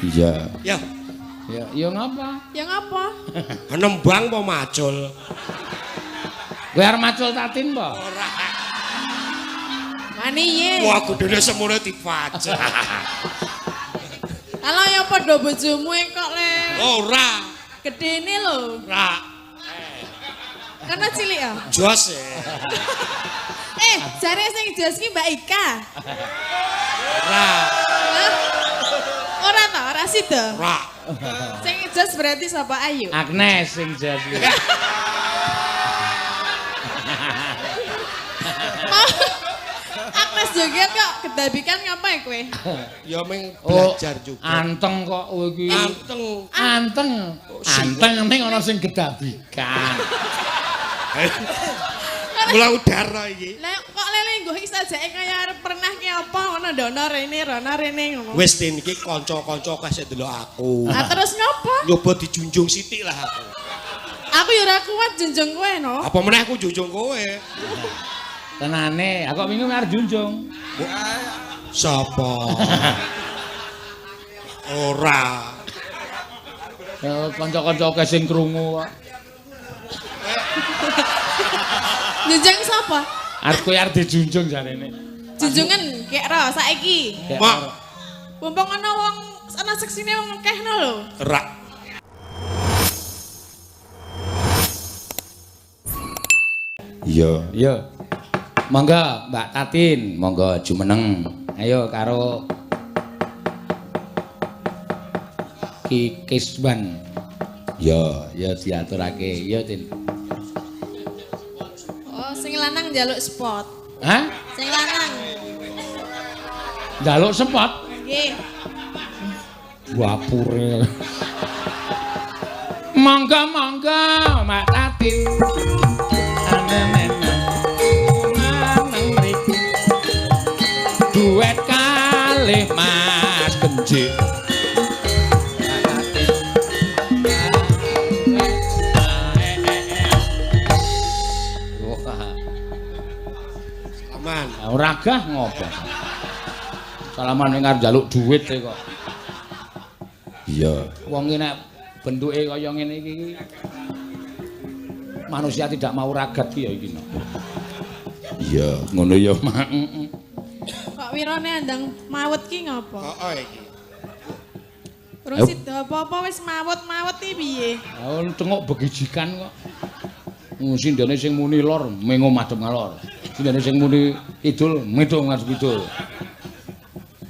Iya. Ya. Ya ngapa? Ya ngapa? Nembang apa macul? Kowe arep macul tatin apa? Ora. Mani ye. Wah, kudune semune dipaca. Kalau ya padha bojomu kok le. Ora. Gedene lho. Ora. Karena cilik ya. Jos ya. Jare sing jos ki Mbak Ika. Ora. Hah? Ora ta, ora sida. Ora. Sing jos berarti sapa Ayu? Agnes sing jas. Agnes joget kok kedabikan ngapain kowe? Ya meng belajar juga. Anteng kok kowe iki. Anteng. Anteng. Anteng ning ana sing gedabikan. Mula udara iki. Lah kok lele nggo isajake kaya arep pernah ki apa ngono ndono rene ngono. Wis ten iki kanca-kanca kasih delok aku. Lah terus ngopo? Nyoba dijunjung sithik lah aku. Aku ya ora kuat junjung kowe no. Apa meneh aku junjung kowe? Tenane, aku minggu arep junjung. Sapa? Ora. Kanca-kanca sing krungu kok. Junjung sapa? Arep kowe arep dijunjung jarene. Junjungan kek ro saiki. Mak, Mumpung ana wong ana seksine wong akehno lho. rak. Iya. Monggo Mbak Tatin, monggo jumeneng. Ayo karo Ki Kisban. Ya diaturake. Ya, Tin. Oh, sing lanang njaluk spot. Hah? Sing lanang. Njaluk sepot. Nggih. Wapure. Monggo Mbak Tatin. Duet kalih Mas Genji. Aman. Ora gah ngopo. Salaman ning arep njaluk dhuwit e kok. Iya. Wong iki nek bentuke kaya ngene iki manusia tidak mau ragat ki ya iki no. Iya, ngono ya, Mak. Kok wirane andang mawet ki ngopo? Heeh iki. Terus sida apa-apa wis mawet-mawet iki piye? Oh, tengok begijikan kok. Sindene sing muni lor, mengo madhep ngalor. Sindene sing muni kidul, medhong ngadep kidul.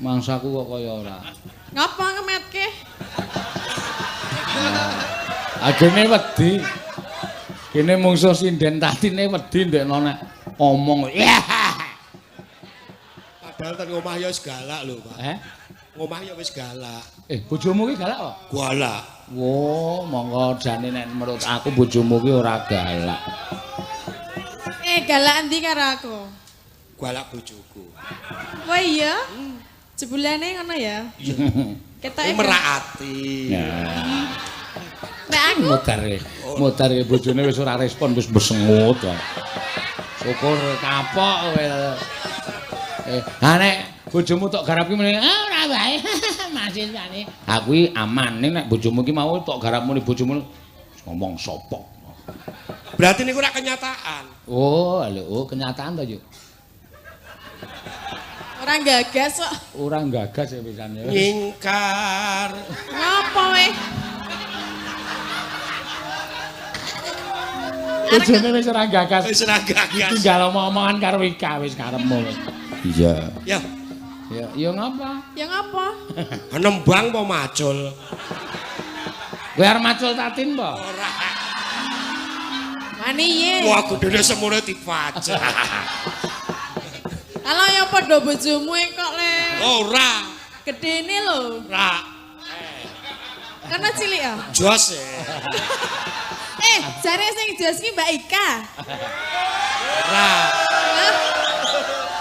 Mangsaku kok kaya ora. Ngapa ngemetke? Agene wedi. Kene mungsuh sinden tatine wedi ndekno nek omong. Padahal ten ngomah ya wis galak lho, Pak. Ngomah ya wis galak. Bojomu ki galak kok? Galak. Wo, monggo jane nek menurut aku bojomu ki ora galak. Galak endi karo aku? Galak bojoku. Wah iya? Jebulane ngono ya? Ketoke Merak ati. Nek aku Mutar bojone wis ora respon wis besengut. Syukur kapok kowe. Ha nek bojomu tok garap ki mrene ora wae. Masih jane. Aku iki aman ning nek bojomu ki mau tok garap muni bojomu ngomong sopok. Berarti niku ora kenyataan. Oh, lho, kenyataan to, Yuk. ora gagas kok. Ora gagas ya pisan ya. Ngingkar. Ngapa weh? Bojone wis ora gagas. Wis ora gagas. Tinggal omong-omongan karo Ika wis karepmu. Iya. Ya. Ya ngapa? Ya ngapa? Nembang apa macul? Kowe arep macul tatin apa? Ora. Mani ye. Wah, kudune semune dipaca. Kalau ya padha bojomu kok le. Ora. Gedene lho. Ora. Karena cilik ya. Jos ya. Jare sing jos ki Mbak Ika. Ora. Hah?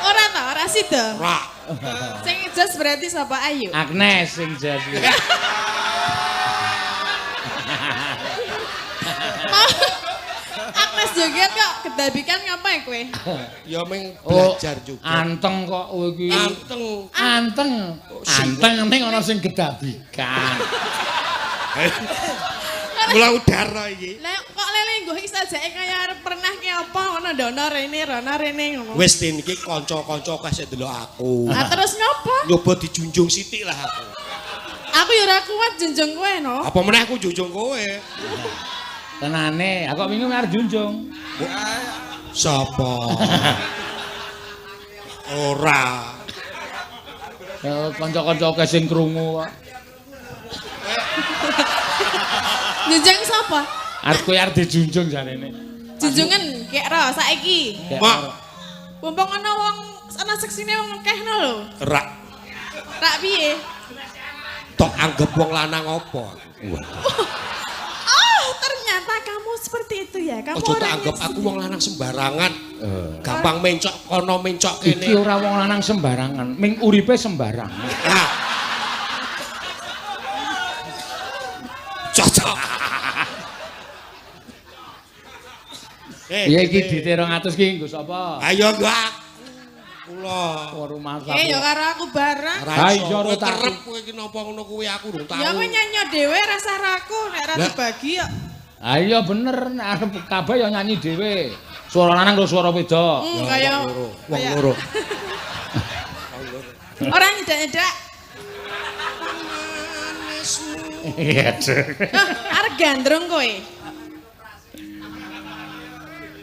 Ora ta, ora sida. Ora. Sing jos berarti sapa Ayu? Agnes sing jas. Aku Mas joget kok kedabikan ngapain kowe? Ya meng belajar juga. Anteng kok kowe iki. Anteng. Anteng. Anteng ning ana sing gedabikan. Mula udara iki. Lah kok lele nggo iki sajake kaya arep pernah ki apa ngono ndono rene ngono. Wis tin iki kanca-kanca kasih delok aku. Ah terus ngopo? Nyoba dijunjung sithik lah aku. Aku ya ora kuat junjung kowe no. Apa meneh aku junjung kowe? Tenane, aku minggu arep junjung. Sapa? Ora. Kanca-kanca sing krungu kok. Junjung sapa? Arep kowe arep dijunjung jarene. Junjungan kek ro saiki. Mak, Mumpung ana wong ana seksine wong akehno lho. rak Tak piye? tok anggap wong lanang apa? Oh, ternyata kamu seperti itu ya. Kamu Ojo tak orangnya anggap aku seperti- wong lanang sembarangan. Gampang mencok kono mencok Iki kene. ora wong lanang sembarangan, ming uripe sembarangan. Ah. Cocok. Iya iki dite 200 ki nggo sapa? Ayo gak. Kula. Rumah Ya karo aku bareng. Ha, iya, Kowe ora tak- kerep kowe iki napa ngono kuwi aku durung tahu. Ya kowe nyanyi dhewe rasa raku nek ra Lah. dibagi kok. Ah iya bener, nek arep kabeh ya nyanyi dhewe. Suara lanang karo suara wedok. Kaya Wong loro. Ora nyedak-nyedak. Iya, Arep gandrung kowe.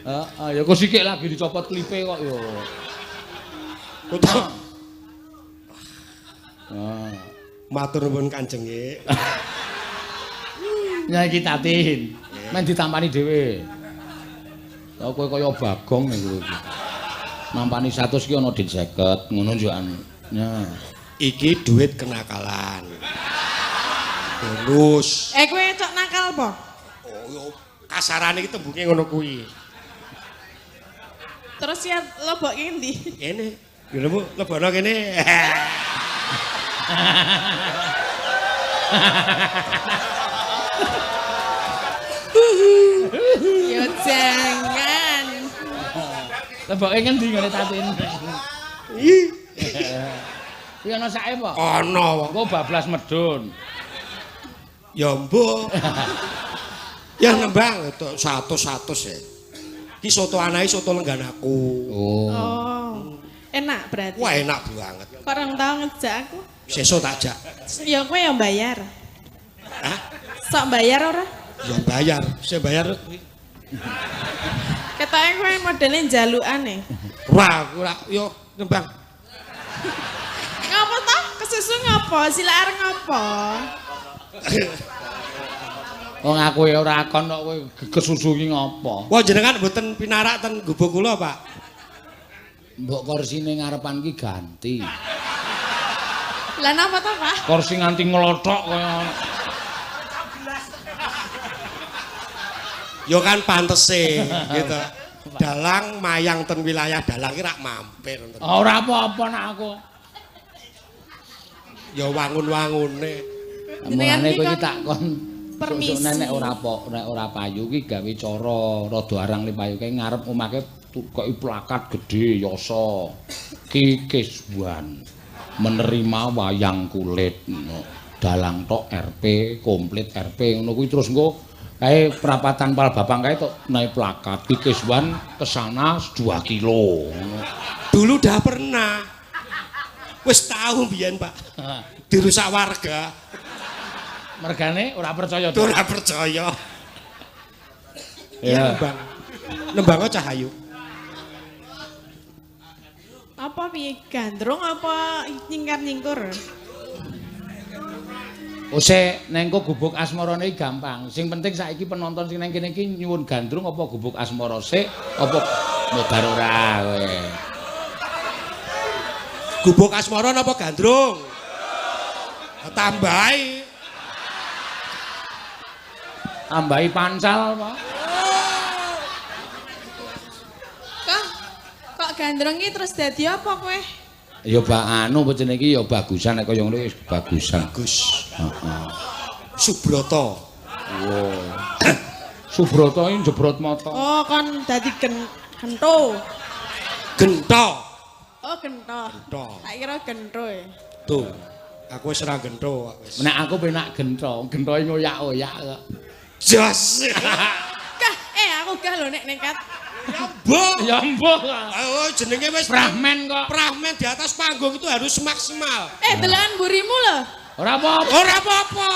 Heeh, ya kok sithik lagi dicopot klipe kok ya. Utawa Ah. matur nuwun Kanjenge. Nyanyi tatin. Men ditampani dhewe. Lah kowe kaya Bagong iku. Nampani 100 ki ana din 50, ngono yo an. Ya. Iki duit kenakalan. Bonus. Kowe cok nakal apa? Oh, yo kasarane iki tembunge ngono kuwi. Terus ya lobok ngendi? Kene. Yo lebono kene. Ya jangan. Leboke ngendi ngene tatin? Ih, Kuwi ana sae apa? ana. Engko bablas medun. Ya mbok. Ya nembang itu 100 ya. Ki soto anae soto lengganaku. Oh. Oh. Enak berarti. Wah enak banget. Kok orang tahu ngejak aku. Sesuk tak jak. Ya kowe yang bayar. Hah? Sok bayar ora? Ya bayar. Saya bayar. Ketoke kowe modele njalukane. Ora, yo nembang. Ngapa toh? Kesusu ngapa? Silak areng ngapa? Wong aku ya ora akon kok kowe kesusu ki ngopo. Wah jenengan mboten pinarak ten gubuk kula, Pak. Mbok kursine ngarepan ki ganti. Lah napa toh, Pak? Kursi nganti nglothok kaya Yo kan pantese gitu. Dalang mayang ten wilayah dalang ki rak mampir. ora apa-apa nak aku. Ya wangun-wangune. Mulane kowe iki kon tak kon permisi. nek ora payu ki gawe cara rada arang lipayu kae ngarep omake kok plakat gedhe yasa. Ki Kiswan menerima wayang kulit. Dalang tok RP, komplit RP ngono kuwi terus engko kae perapatan Pal Bapang kae tok naik plakat Ki Kiswan kesana 2 kilo. Dulu dah pernah. Wis tahu biyen, Pak. Dirusak warga. Mergane ora percaya to. Ora percaya. Ya. Nembang. Nembang Cahayu. Apa piye gandrung apa nyingkar-nyingkur? Ose nengko gubuk asmarane iki gampang. Sing penting saiki penonton sing nang kene iki nyuwun gandrung apa gubuk asmara sik apa modar ora kowe. Gubuk asmara napa gandrung? Tambahi. Tambahi pancal apa? Kok gandrung iki terus dadi apa kowe? Ya anu jenenge iki ya bagusan nek kaya ngono wis bagusan. Gus Heeh. Subroto. Wow. Subrata iki jebrot mata. Oh, kon dadi gento. Gento. Oh, gento. Gento. Tak kira gento e. Tuh. Aku wis ora gento wis. Nek aku penak gento, gentoe ngoyak-oyak kok. Jos. Kah, aku gah lho nek nekat. Mbok. Ya mbok. Oh, jenenge wis Prahmen kok. Prahmen di atas panggung itu harus maksimal. Delokan burimu lho. Ora apa-apa. Ora apa-apa.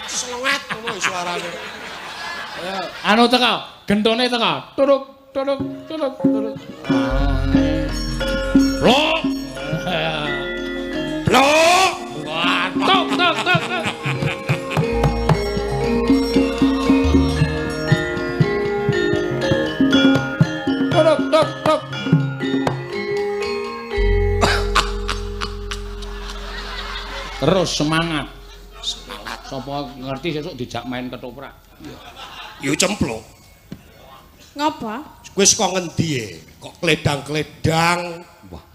Selengat ngono suarane. Anu teko, gentone teko. Turuk turuk turuk turuk. Blok. Blok. Wah, tok tok tok tok. Turuk tok tok. Terus semangat. Semangat. Sapa ngerti sesuk dijak main ketoprak. Yo cemplung. Ngapa? Wis kok ngendi e? Kok kledang-kledang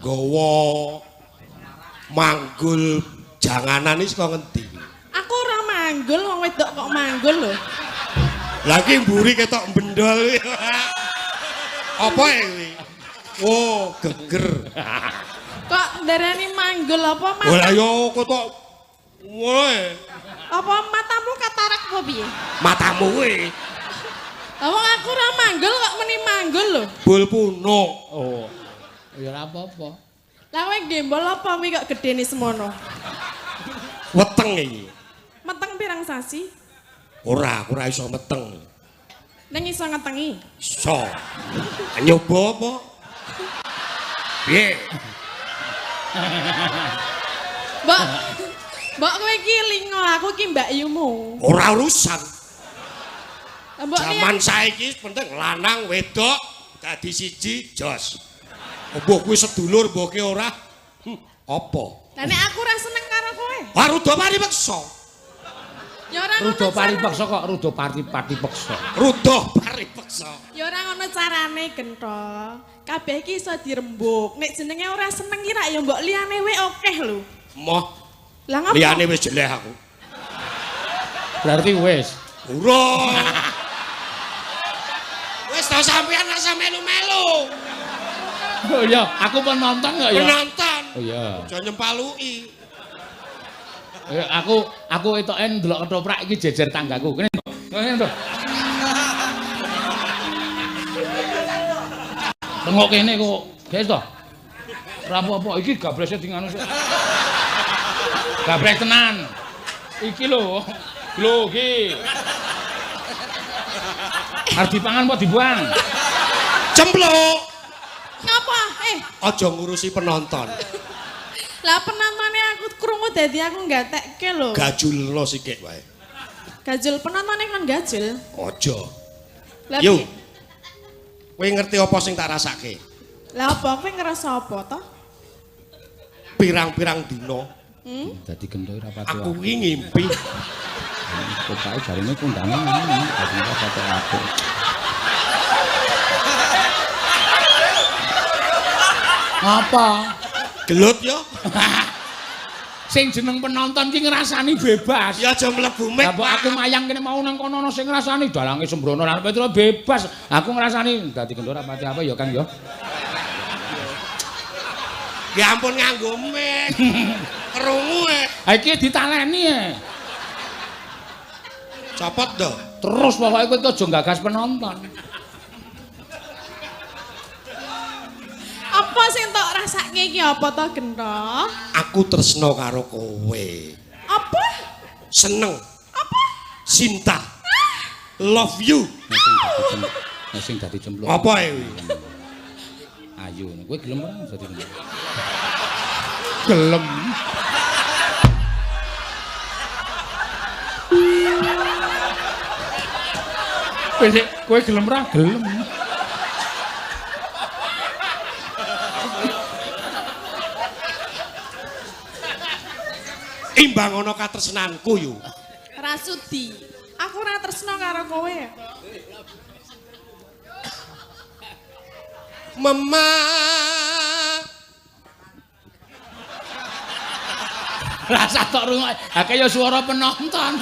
gawa manggul janganan iki kok ngendi? Aku ora manggul, wong wedok kok manggul lho. Lagi mburi ketok bendol. Apa kuwi? Oh, geger. Kok ndarani manggul apa mas? Lah yo ketok woe. Apa matamu katarak apa piye? Matamu kuwi Lah wong aku ora manggul kok meni manggul lho. bol puno. Oh. Ya ora apa-apa. Lah kowe gembol apa kuwi kok gedene semono? Weteng iki. Meteng pirang sasi? Ora, aku ora iso meteng. Nang iso ngetengi. Iso. Nyoba apa? Piye? Mbok Mbok kowe iki lingo, aku ki mbak yumu. Ora urusan. Lah mbok Zaman saiki penting lanang wedok dadi siji jos. Mbok kuwi sedulur mbok ki ora. Apa? Lah nek aku ora seneng karo kowe. Wah rudo paripeksa. Ya ora Rudo ngono paripeksa kok rudo paripeksa. Rudo paripeksa. Ya ora ngono carane gento. Kabeh iki iso dirembuk. Nek jenenge ora seneng ki rak ya mbok liyane wae akeh lho. Moh Lah ngapa? liyane wis jeleh aku. Berarti wis. Urung. Wis tau sampean rasa melu-melu. Oh iya, aku penonton enggak ya? Penonton. Oh iya. Aja nyempaluki. Ya, aku etoke ndelok ketoprak iki jejer tanggaku. Kene to. Kene to. Tengok kene kok, guys to. Ora apa-apa iki gabrese dinganu sik. Gabres tenan. Iki lho. Lho iki. Arep dipangan apa dibuang? Cempluk. Ngapa? Aja ngurusi penonton. Lah penontonnya aku krungu dadi aku nggatekke lho. Gajulno sithik wae. Gajul penontonnya kan gajul. Aja. Lah Yo. piye? Kowe ngerti apa sing tak rasake? Lah apa kowe ngerasa apa to? Pirang-pirang dina Dadi gendho ora pati. aku kuwi ngimpi Pokoke jarine kondangan ngene, dadi ora pati aku. Apa? gelut yo. Sing jeneng penonton ki ngrasani bebas. Ya aja mlebu mik. Lah mbok aku mayang kene mau nang kono ana sing ngrasani dalange sembrono lan Petro bebas. Aku ngrasani dadi gendho ora pati apa ya Kang ya. Ya ampun nganggo mik. Krungu e. Ha iki ditaleni e. Copot to. Terus pokoke kowe aja gagas penonton. Apa sing tok rasake iki apa to gento? Aku tresno karo kowe. Apa? Seneng. Apa? Cinta. Love you. Sing dadi cemplung. Apa e kuwi? Ayu, kowe gelem ora dadi cemplung? Gelem. Kowe gelem ora? Gelem. Imbang ana katresnanku yo. Rasudi. Aku ora tresno karo kowe. Mama Rasa tok rungok. Ha kaya swara penonton.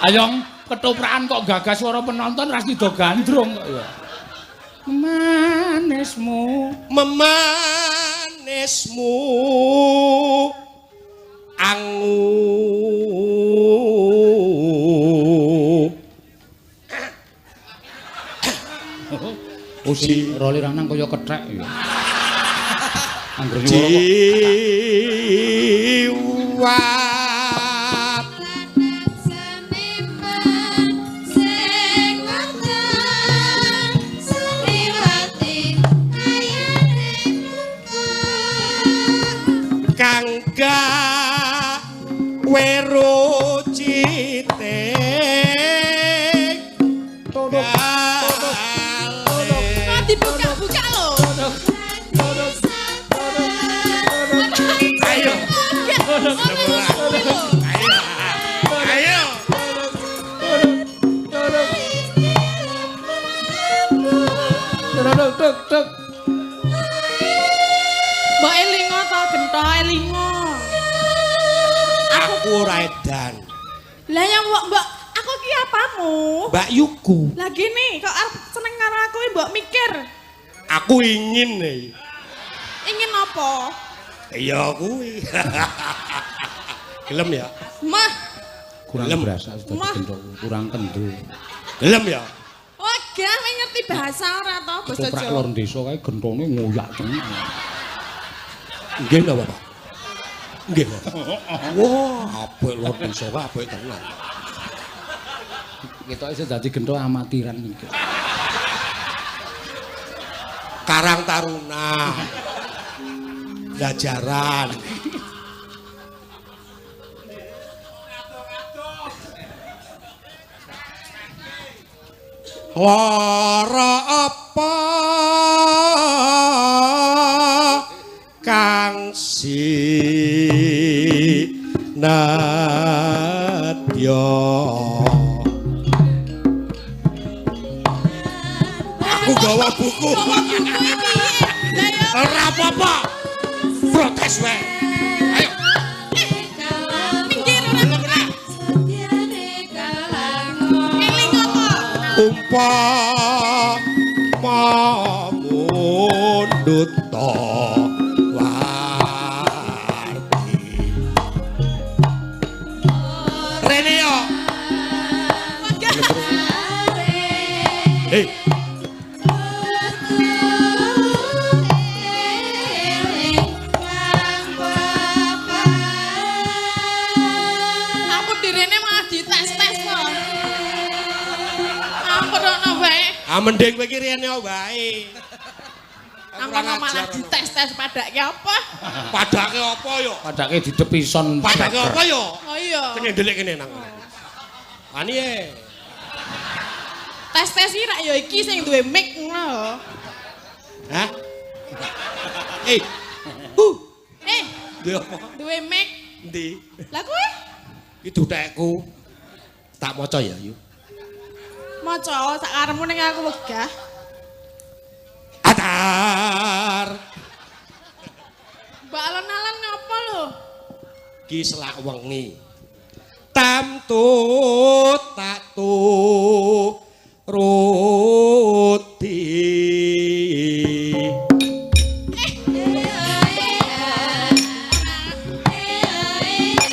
Ayo ketuprakan kok gagas swara penonton ras tido gandrung kok ya. Manismu Usi roli ranang kaya kethek ya. Anggere swara kok jiwa kangga wero cite Dibuka-buka lho. Ayo. Ayo. tuk. Mbok elingo to gento elingo. Aku ora edan. Lah yang mbok aku ki apamu? Mbak Yuku. Lah gini kok arep seneng karo aku mbok mikir. Aku ingin nih. Ingin apa? Iya kuwi. Gelem ya? Mah, kurang Lem. berasa sudah digendong, kurang kendu. Gelem ya? wah gah ngerti bahasa ora to basa Ketoprak Jawa. lor desa kae gentone ngoyak tenan. Nggih nggak Bapak. Nggih. Wah, apik lor desa wae apik tenan. Ketoke iso dadi gento amatiran iki. Karang Taruna. Jajaran. Lara apa kang sinadya aku gawa buku ora apa-apa protes wae ayo Minggir ora. Eling apa? Mundut to warti Rene yo hei Aku direne malah dites-tes kok. Aku ora wae. mending kowe iki rene wae Aku malah dites-tes padake apa? padake apa yo Padake didepison. padake apa yo Oh iya. kene ndelik kene nang ani Tes-tes iki rak ya iki sing duwe mic ngono lho. hah Eh, duwe apa duwe mic. endi Lah kowe iki dutekku tak maca ya yuk maca sak karepmu ning aku wegah. atar Mbak alon-alon ngapa lho? ki selak wengi tamtut tak turuti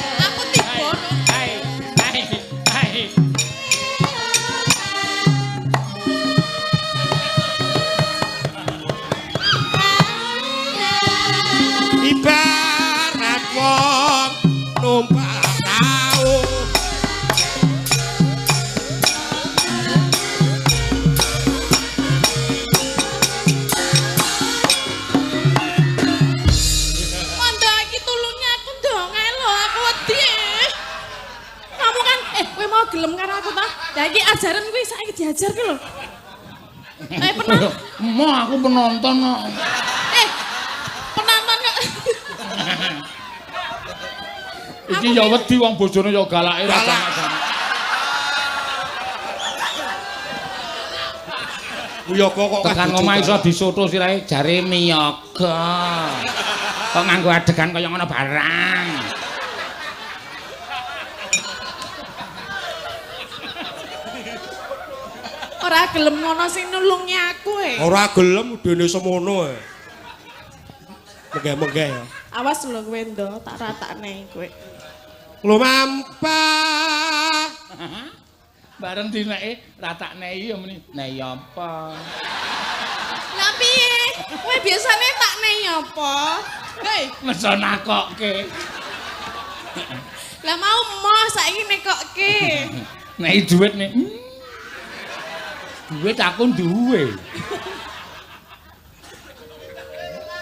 Aku tiba lho. ibarat wong numpak tau Manda iki tulungnya aku dong ae lho, aku wedi. Kamu kan kowe mau gelem karo aku ta? Lah iki ajaran kuwi saiki diajar ki lho. Pernah Mo aku penonton kok. penonton kok. Iki ya wedi wong bojone ya galake ra sama-sama. Uyoga kok Tekan omah iso disoto sirahe jare miyaga. Kok nganggo adegan kaya ngono barang. ora gelem ngono sing nulungi aku Ora gelem dene semono e. Mengge-mengge ya. Awas lho kowe ndo tak ratakne kowe. Lumampah. Bareng dineke ratakne iya meni. Nei apa? Lah piye? Kowe biasane tak nei apa? Hei, Mesa nakokke. lah mau emoh saiki nekokke. Nei dhuwit nek. Dhuwit aku duwe.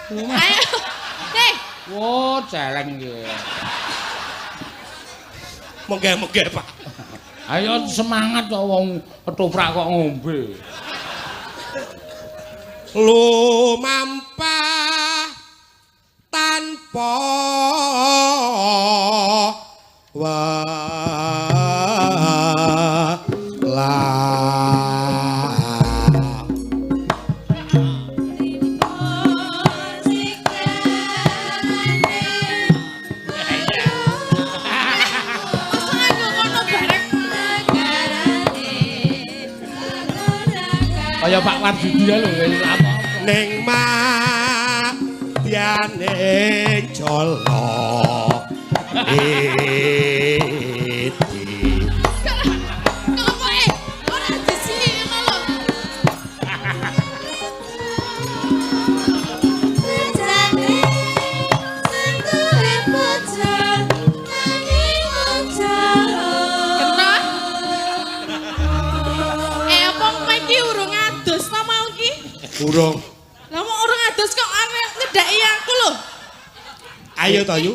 Ayo. Hei, Wo, celeng iki. Mengge-mengge, Pak. Ayo semangat kok wong ketoprak kok ngombe. Lumampah tanpa masa aku ngono bareng. Kaya Pak Wardudi lho apa. ning madyane jala Ngopo ora disini ngono lho. Kena? Apa iki urung adus ta mau iki? Urung. Lah mau urung adus kok arek ngedaki aku lho. Ayo to, Yu.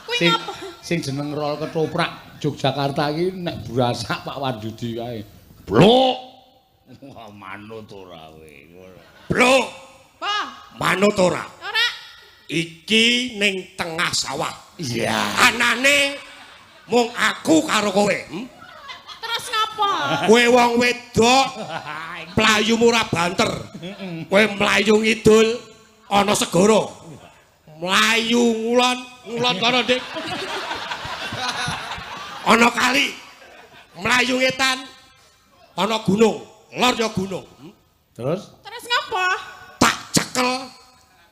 Kuwi Sing ngapa? sing jeneng rol ketoprak Yogyakarta iki nek burasak Pak Wardudi kae. Blok. Wah manut ora kowe. Blok, Apa? manut ora. Ora. Iki ning tengah sawah. Iya. Anane mung aku karo kowe. Terus ngapa? Kowe wong wedok, playumu ora banter. Kowe mlayu ngidul ana segara. Mlayu ngulon, ngulon kono, Dik. Ana kali. Mlayu ngetan ana gunung, lor ya gunung. Terus Terus ngapa? Tak cekel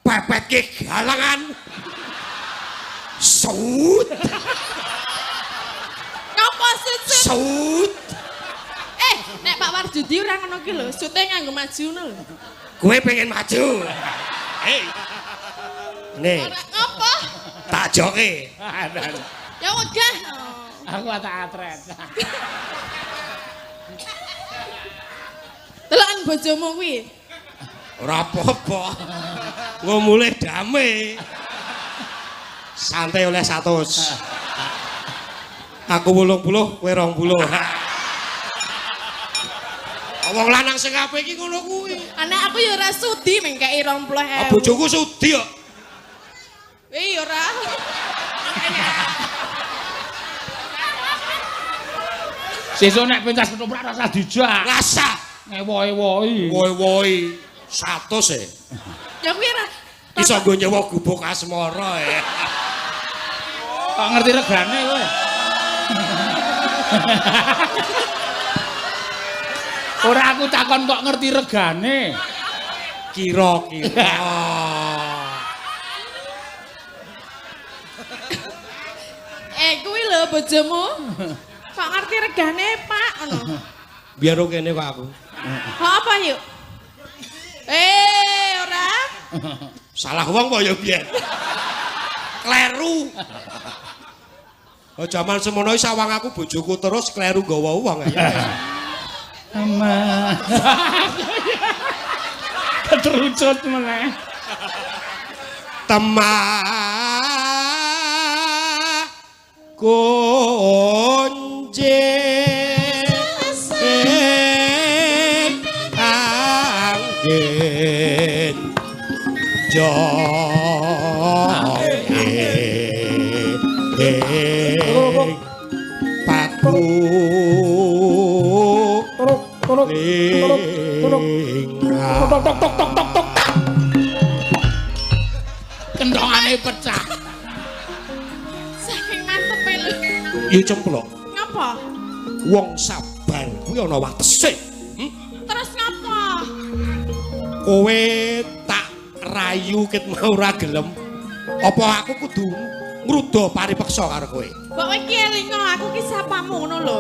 pepetke galangan. Sut, Ngapa sut? sut. Nek Pak Wardudi ora ngono ki lho, sute nganggo maju ngono lho. Kowe pengen maju. Hei. Nih, Ora ngapa? tak joke. Ya udah. aku tak atret. Delokan bojomu kuwi. Ora apa-apa. Engko mulih dame. Santai oleh 100. Aku 80, kowe 20. Wong lanang sing apik iki ngono kuwi. Anak aku ya ora sudi mengkei 20.000. Bojoku sudi kok. Iya ora. Sesuk nek pentas ketoprak rasa dijak. Rasa Ewo-ewohi. woi-woi 100 e. Ya kuwi ora. Iso nggo nyewa gubuk asmara e. Kok ngerti regane kowe? Ora aku takon kok ngerti regane. Kira-kira. Kuwi lho bojomu. Kok ngerti regane, Pak? Ngono. Biar kene kok aku. Ha apa yuk? Ora. Salah wong kok ya biyen. Kleru. Oh jaman semono sawang aku bojoku terus kleru nggawa wong ya. Ama. Keterucut meneh. Temah kunjing angin paku Kendongane pecah. Saking mantepe lho. Iya cemplok. Ngapa? Wong sabar kuwi ana watese. Terus kowe tak rayu ket mau ora gelem. Apa aku kudu ngruda paripeksa karo kowe? Mbok kowe iki elingo aku ki sapamu ngono lho.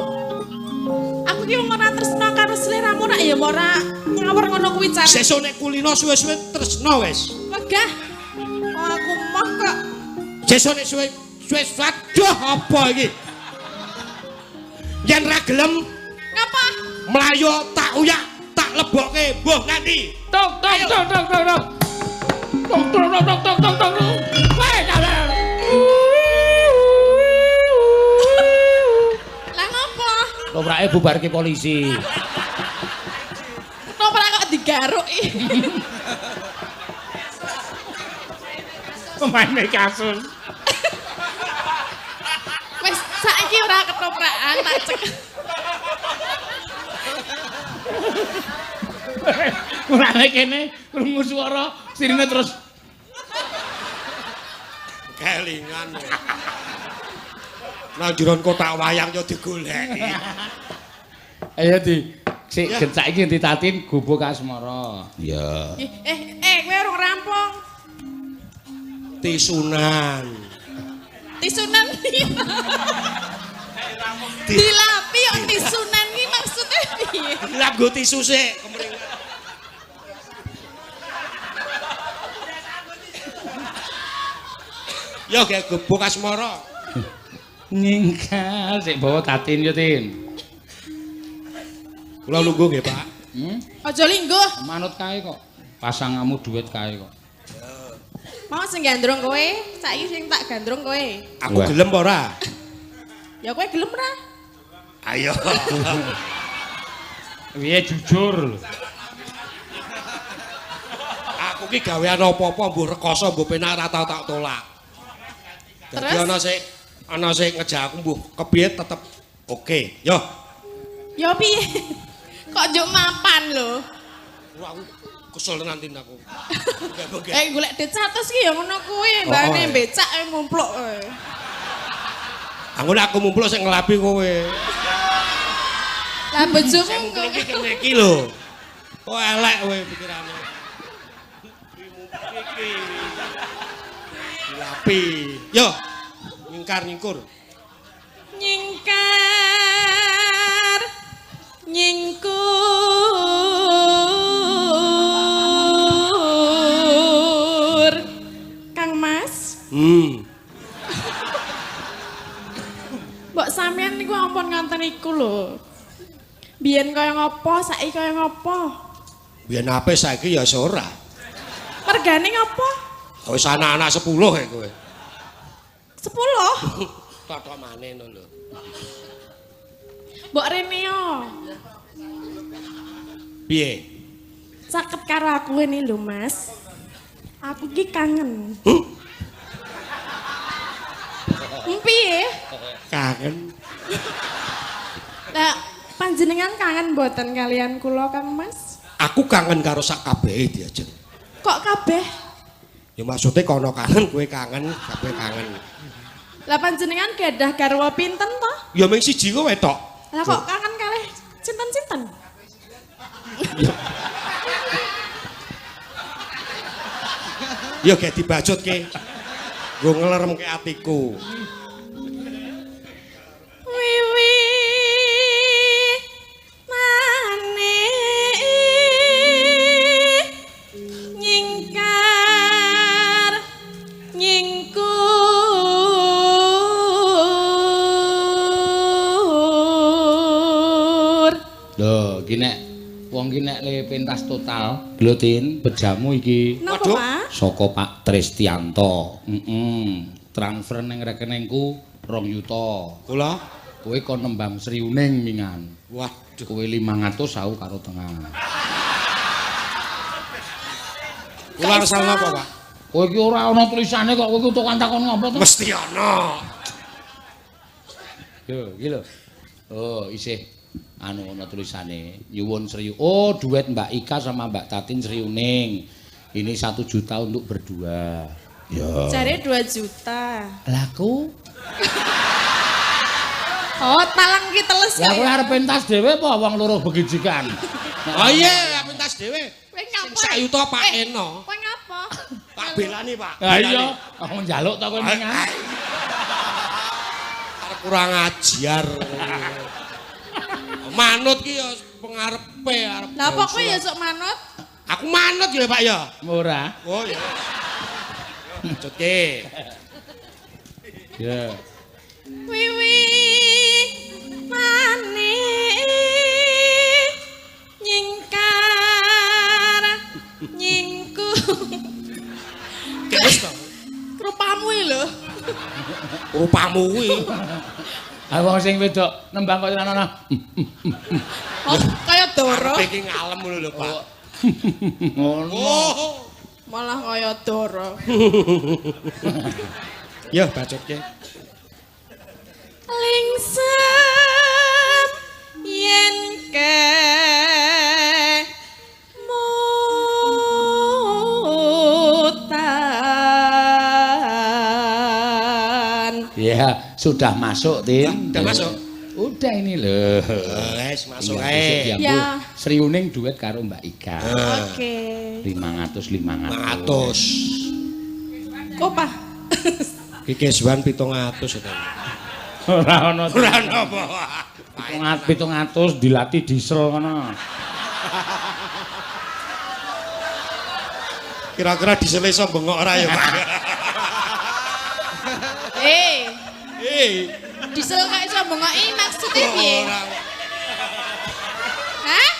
Aku ki wong ora tresna karo sliramu nek ya ora ngawur ngono kuwi jan. Sesuk nek kulino suwe-suwe tresno wis. Wegah. Oh, aku moh kok. Sesuk nek suwe waduh apa iki? Yen ra gelem Ngapa? mlayu tak uyak, tak lebokke mbuh nganti. Tok tok tok tok tok tok. Tok tok tok tok tok tok. Weh, dalan. Lah ngopo? Toprake bubarke polisi. Toprak kok digaruk iki. Pemain kasus. Wis saiki ora ketoprakan tak cek. Mulane kene krungu swara sirine terus Kelingan. Nang jero kotak wayang yo digoleki. ayo di sik Ya. saiki ditatin gubuk asmara. Ya. Kowe urung rampung. Tisunan. Tisunan dilapi kok tisunan iki maksudnya piye? Lah nggo tisu sik kemringan. Yo ge gubuk asmara. Nyingkal sik bawa tatin yo Tin. Kula lungguh nggih, Pak. Aja lingguh. Manut kae kok. Pasangamu duit kae kok. Mau sing gandrung kowe, saiki sing tak gandrung kowe. Aku Wah. gelem apa ora? Ya kowe gelem ra? Ayo. Piye jujur lho. Aku ki gawean apa-apa mbuh rekoso mbuh penak ora tau tak tolak. Dadi Terus? ana sing ngejak aku mbuh kepiye tetep oke. Yo. Ya piye? Kok njuk mapan lho. Wah, aku kesel tenan Tin aku. Nggak. Golek duit 100 ki ya ngono kuwi, mbane becak mumpluk kowe. Aku nek aku mumpul sing ngelapi kowe. Lah bojomu Sing mumpul iki kene iki lho. Kok elek kowe pikirane. Iki. Ngelapi. Yo. Nyingkar-nyingkur. nyingkar nyingkur Kang Mas mbok sampean niku ampun ngonten iku lho biyen kaya ngopo saiki kaya ngopo Biyen ape saiki ya ora. mergane ngopo Wis anak-anak 10 ya kowe. 10 Tok-tok maneh ngono lho. mbok rene yo Piye? caket karo aku ini lho Mas aku ki kangen piye Kangen. Lah panjenengan kangen mboten kalian kula Kang Mas? Aku kangen karo sak kabehe diajeng. Kok kabeh? Ya maksudnya kono kangen, kowe kangen, kabeh kangen. Lah panjenengan gadah garwa pinten to? Ya mung siji kowe tok. Lah kok kangen kalih sinten-sinten? Ya gek dibajutke. Nggo ngleremke atiku. Wiwi maneh nyingkar nyingkur Lho, iki nek wong ki nek le pentas total, Glotin bejamu iki napa Waduh. Pak? saka Pak Tristianto. Transfer ning rekeningku 2 yuta. Kula Kowe kon nembang Sriuning mingan. waduh. Kowe 500 aku karo tengah. Kula resal napa, Pak? Kowe iki ora ana tulisane kok kowe iki tukang takon ngopo to? Mesti ana. Yo, iki lho. Oh, isih anu ana tulisane nyuwun Sriu. Oh, duet Mbak Ika sama Mbak Tatin Sriuning. Ini 1 juta untuk berdua. Ya. Jare 2 juta. Laku. Oh, talang ki teles Ya kok kowe ya. arep pentas dhewe apa wong loro begijikan? Oh iya, pentas Mas dhewe. Kowe ngapa? Sing sayuta Pak Eno. Kowe ngapa? Tak belani, Pak. Ha iya, aku njaluk to kowe mengan. Arep kurang ajar. Manut ki ya pengarepe arep. Lah apa kowe ya sok manut? Aku manut ya, Pak ya. Ora. Oh ya. Cutke. Ya. Wiwi manik nyingkar nyingku. Wis to. Rupamu iki lho. Rupamu kuwi. Ah wong sing wedok nembang kok ana. Oh, kaya Doro. Iki ngalem ngono lho, Pak. Ngono. Oh. Malah kaya Doro. Ya, bacotke. Lingsem yen ke mutan. Ya, sudah masuk, Tin. Udah masuk. Udah ini loh. Wes masuk Iya, ae. besok Ya. Sri Uning duet karo Mbak Ika. Oke. 500. Kok Pak? Iki kesuwan 700 itu. Ora ono. Ora napa. 700 dilatih diesel ngono. Kira-kira disele iso bengok ora ya, Pak? Diesel gak iso bengoki maksudnya piye? Ora. Hah?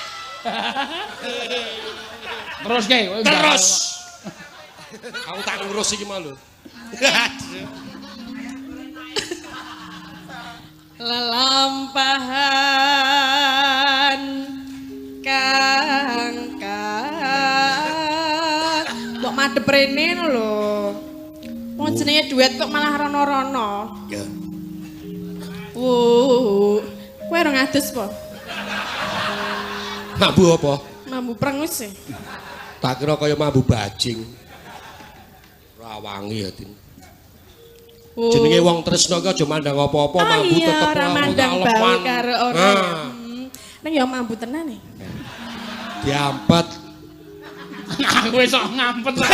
Terus ke, Terus. Aku tak ngurus iki mau lho. Lelampahan kang mbok madhep rene lho. Wong jenenge duet kok malah rono-rono. Ya. Kowe ora ngadus po? Mambu apa? Mambu prengus e. Tak kira kaya mambu bajing. Ora wangi ya, Tin. Jenenge wong tresno ki aja mandang apa-apa, mambu tetep ora mandang bau karo ora. Nah, Nang ya mambu tenan e. diampet. Aku wis sok ngampet lah.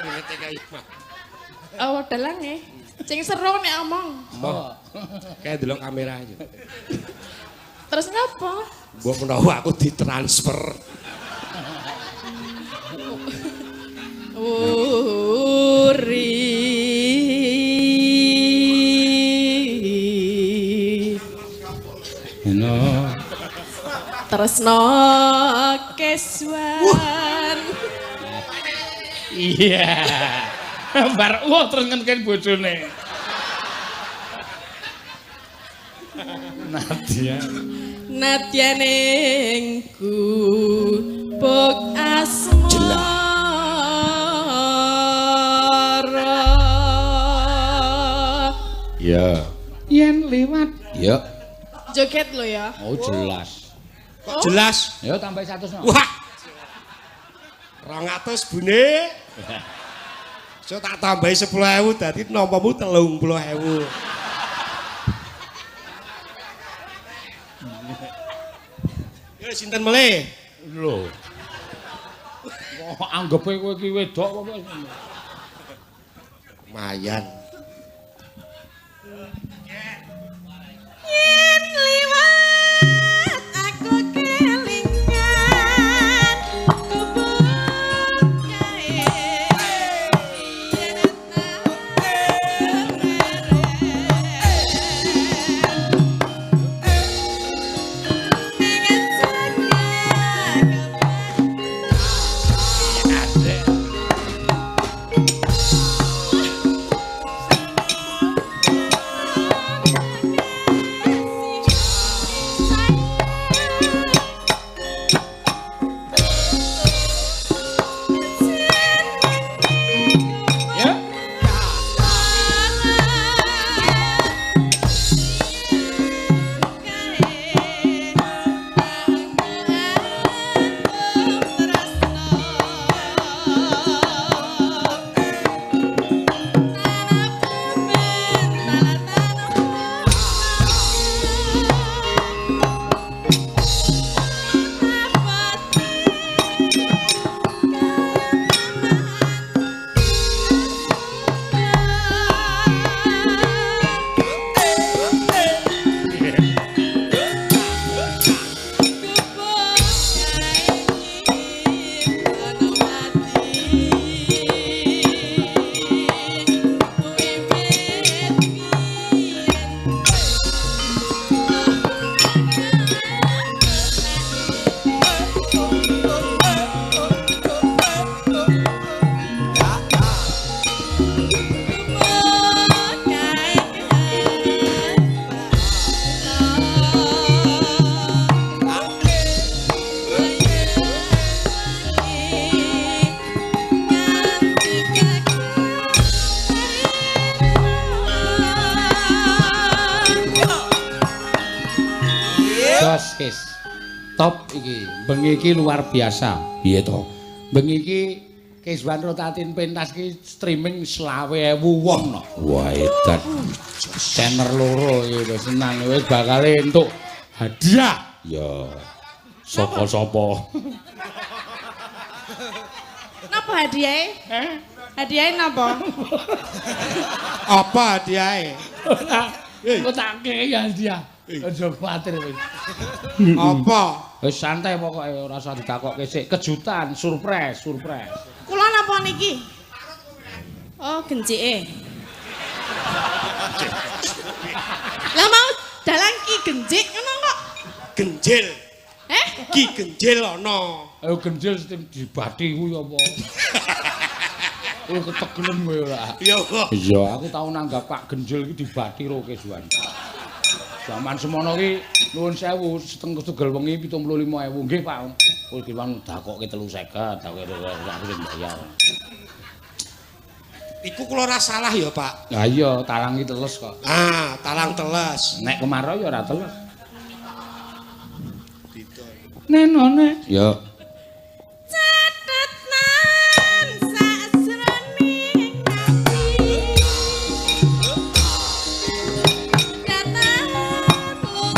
Ngete kae, Mak. Oh, dalang e. Sing seru nek omong. Mbah. Kayak delok kamera aja. Terus ngapa? Mbok menawa aku ditransfer. Eno. Tresno keswan. Iya. Bar terus ngene bojone. Nadia. Nadia nengku bok asmara. Ya. Yen liwat. Ya. Joget lo ya. Oh jelas. Kok jelas? Ya tambah 100 no. Wah. 200 Bune. So tak tambahi 10.000 dadi nompamu 30.000. Ya sinten meleh? Lho. Kok anggepe kowe iki wedok apa? Mayan. Yen liwat aku kelingan kubur kae. Yen Jos Kis. Top iki. Bengi iki luar biasa. Piye to? Bengi iki Kiswan Rotatin pentas ki streaming 20.000 wong no. Wah edan. Channel loro iki wis senang wis bakal entuk hadiah. Ya. Sapa-sapa. Napa hadiahe? Hadiahe napa? Apa hadiahe? Kok tak kei hadiah. Aja kuwatir wis. Apa? Wis santai pokoke ora usah ditakokke sik. Kejutan, surprise. Kula napa niki? Oh, gencike. Lah mau dalang ki gencik ngono kok. Genjil. Ki genjil ana. Ayo genjil sing dibati kuwi apa? Kowe ketegelen kowe ora. Iya. Iya, aku tau nanggap Pak Genjil iki dibati ro Kiswan. Zaman semono ki nuwun sewu setengah tugel wengi 75.000 nggih Pak. Kowe Kiswan dakokke 350 aku sing bayar. Iku kula ora salah ya, Pak. Lah iya, talangi teles kok. Ah, talang teles. Nek kemarau ya ora teles. Nenone. Ya. Catatan sajroning ati. Datang luntur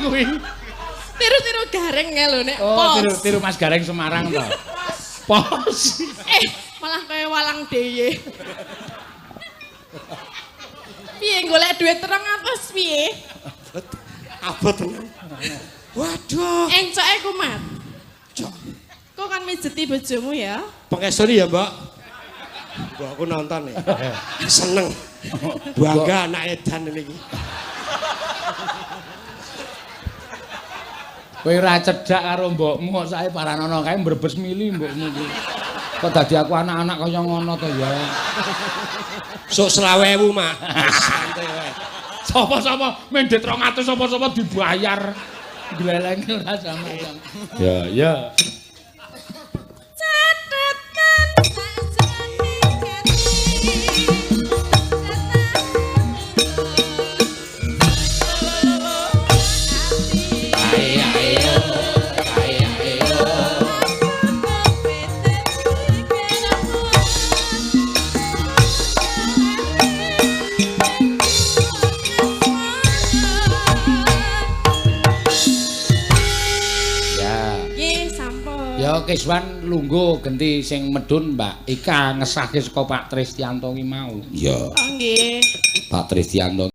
kuwi. Tiru-tiru gareng ya lho nek Oh, pos. tiru Mas Gareng Semarang to. Pos. Malah kaya walang deye. Piye golek duit 300 piye? Abot tenan. Waduh. Encoke kumat. Cok. Kok kan mijeti bojomu ya? Pengesoni ya, Mbak. Mbak aku nonton nih. Seneng. Bangga anak edan ini. Kowe ora cedhak karo mbokmu kok sae paranono kae mbrebes mili mbokmu iki. Kok dadi aku anak-anak kaya ngono to ya. Sok 20.000, Mak. Santai wae. Sapa-sapa mendhet 200 sapa-sapa dibayar. Glelenge ora sampeyan. Ya, ya. Ya Kiswan lungguh genti sing medun Mbak Ika ngesahke saka Pak Tristianto ki mau. Ya. Oh nggih. Pak Tristianto